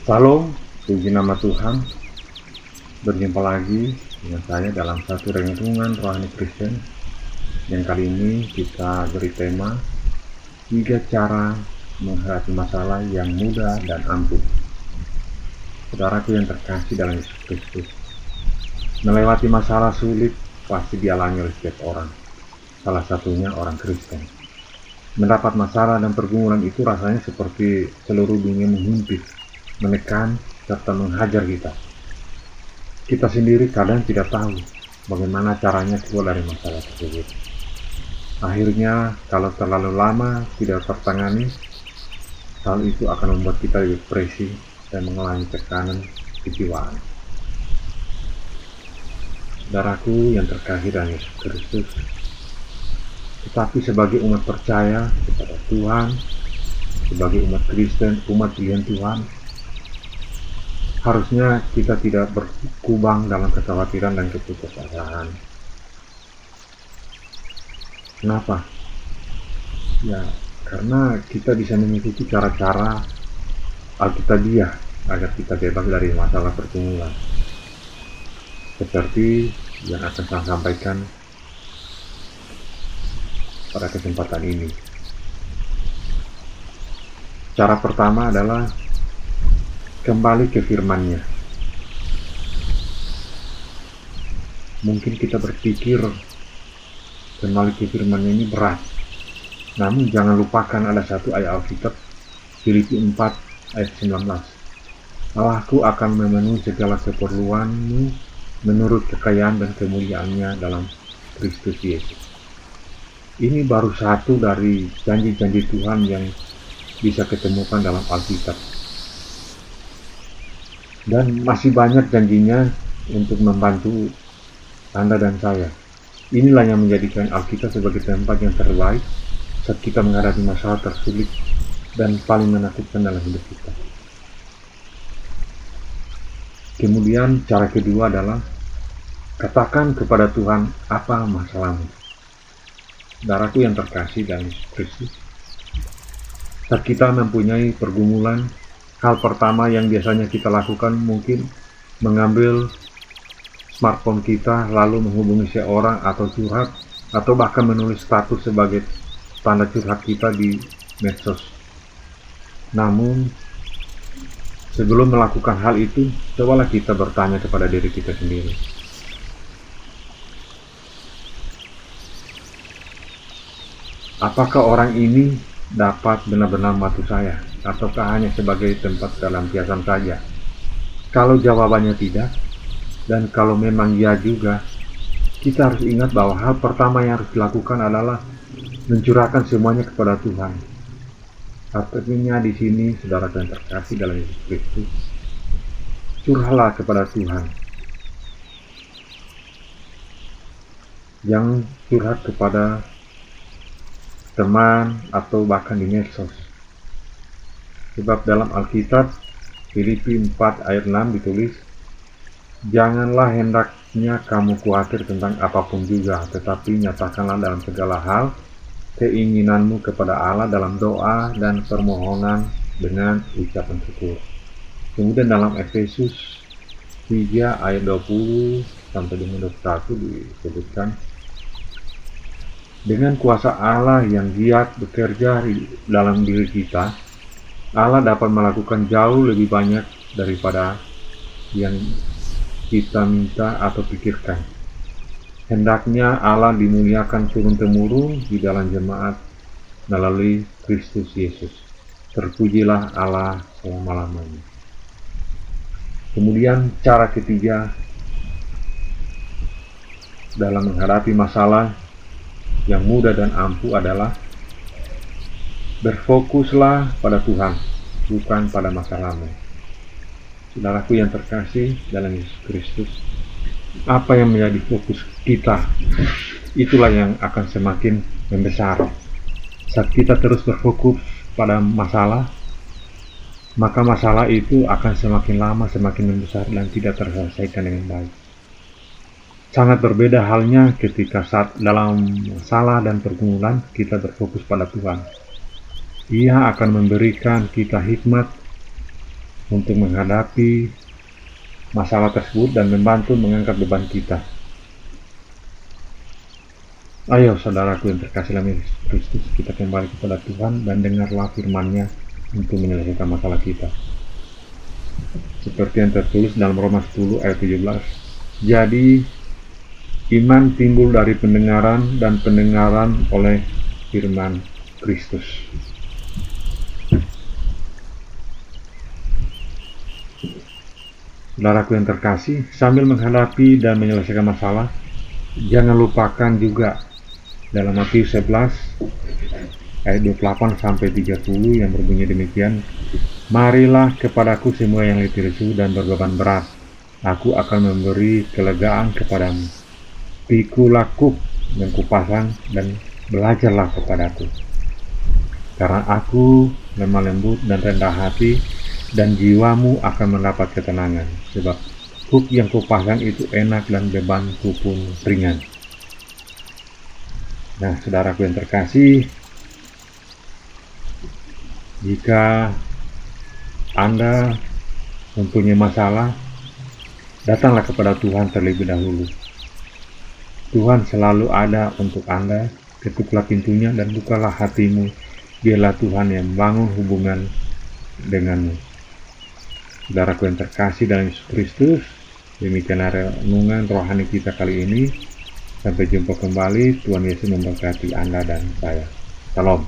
Salam, puji nama Tuhan. Berjumpa lagi dengan saya dalam satu renungan rohani Kristen. Yang kali ini kita beri tema 3 cara menghadapi masalah yang mudah dan ampuh. Saudaraku yang terkasih dalam Yesus Kristus, melewati masalah sulit pasti dialami oleh setiap orang, salah satunya orang Kristen. Mendapat masalah dan pergumulan itu rasanya seperti seluruh dunia menghimpit, menekan, serta menghajar kita. Kita sendiri kadang tidak tahu bagaimana caranya keluar dari masalah tersebut. Akhirnya, kalau terlalu lama tidak tertangani, hal itu akan membuat kita depresi dan mengalami tekanan kejiwaan. Saudaraku yang terkasih dalam Yesus Kristus, tetapi sebagai umat percaya kepada Tuhan, sebagai umat Kristen, umat pilihan Tuhan, harusnya kita tidak berkubang dalam kekhawatiran dan keputusasaan. Kenapa? Ya, karena kita bisa mengikuti cara-cara Alkitabiah agar kita bebas dari masalah pergumulan. Seperti yang akan saya sampaikan pada kesempatan ini. Cara pertama adalah kembali ke firman-Nya. Mungkin kita berpikir kembali ke firman-Nya ini berat. Namun jangan lupakan ada satu ayat Alkitab, Filipi 4 ayat 19. Allahku akan memenuhi segala keperluanmu menurut kekayaan dan kemuliaannya dalam Kristus Yesus. Ini baru satu dari janji-janji Tuhan yang bisa ketemukan dalam Alkitab. Dan masih banyak janjinya untuk membantu Anda dan saya. Inilah yang menjadikan Alkitab sebagai tempat yang terbaik saat kita menghadapi masalah tersulit dan paling menakutkan dalam hidup kita. Kemudian cara kedua adalah katakan kepada Tuhan apa masalahmu. Saudaraku yang terkasih dalam Yesus Kristus, saat kita mempunyai pergumulan, hal pertama yang biasanya kita lakukan mungkin mengambil smartphone kita lalu menghubungi seorang atau curhat, atau bahkan menulis status sebagai tanda curhat kita di medsos. Namun, sebelum melakukan hal itu, cobalah kita bertanya kepada diri kita sendiri. Apakah orang ini dapat benar-benar membantu saya, ataukah hanya sebagai tempat pelampiasan saja? Kalau jawabannya tidak, dan kalau memang ya juga, kita harus ingat bahwa hal pertama yang harus dilakukan adalah mencurahkan semuanya kepada Tuhan. Artinya di sini, saudara yang terkasih dalam Yesus Kristus, curahlah kepada Tuhan. Jangan curhat kepada teman atau bahkan di medsos. Sebab dalam Alkitab Filipi 4 ayat 6 ditulis, janganlah hendaknya kamu khawatir tentang apapun juga, tetapi nyatakanlah dalam segala hal keinginanmu kepada Allah dalam doa dan permohonan dengan ucapan syukur. Kemudian dalam Efesus 3 ayat 20 sampai dengan 21 disebutkan, dengan kuasa Allah yang giat bekerja dalam diri kita, Allah dapat melakukan jauh lebih banyak daripada yang kita minta atau pikirkan. Hendaknya Allah dimuliakan turun-temurun di dalam jemaat melalui Kristus Yesus. Terpujilah Allah selama-lamanya. Kemudian cara ketiga dalam menghadapi masalah yang mudah dan ampuh adalah berfokuslah pada Tuhan, bukan pada masalahmu. Saudaraku yang terkasih dalam Yesus Kristus, apa yang menjadi fokus kita, itulah yang akan semakin membesar. Saat kita terus berfokus pada masalah, maka masalah itu akan semakin lama semakin membesar dan tidak terselesaikan dengan baik. Sangat berbeda halnya ketika saat dalam masalah dan pergumulan kita berfokus pada Tuhan. Ia akan memberikan kita hikmat untuk menghadapi masalah tersebut dan membantu mengangkat beban kita. Ayo saudaraku yang terkasih dalam Yesus Kristus, kita kembali kepada Tuhan dan dengarlah firman-Nya untuk menyelesaikan masalah kita. Seperti yang tertulis dalam Roma 10 ayat 17. Jadi iman timbul dari pendengaran dan pendengaran oleh firman Kristus. Saudaraku yang terkasih, sambil menghadapi dan menyelesaikan masalah, jangan lupakan juga dalam Matius 11 ayat 28 sampai 30 yang berbunyi demikian, marilah kepadaku semua yang letih lesu dan berbeban berat, aku akan memberi kelegaan kepadamu. Pikulah kuk dan kupasang dan belajarlah kepadaku, karena aku lemah lembut dan rendah hati, dan jiwamu akan mendapat ketenangan, sebab kuk yang kupasang itu enak dan bebanku pun ringan. Nah, saudaraku yang terkasih, jika Anda mempunyai masalah, datanglah kepada Tuhan terlebih dahulu. Tuhan selalu ada untuk Anda. Ketuklah pintunya dan bukalah hatimu. Biarlah Tuhan yang membangun hubungan denganmu. Saudaraku yang terkasih dalam Yesus Kristus, demikianlah renungan rohani kita kali ini. Sampai jumpa kembali. Tuhan Yesus memberkati Anda dan saya. Salam.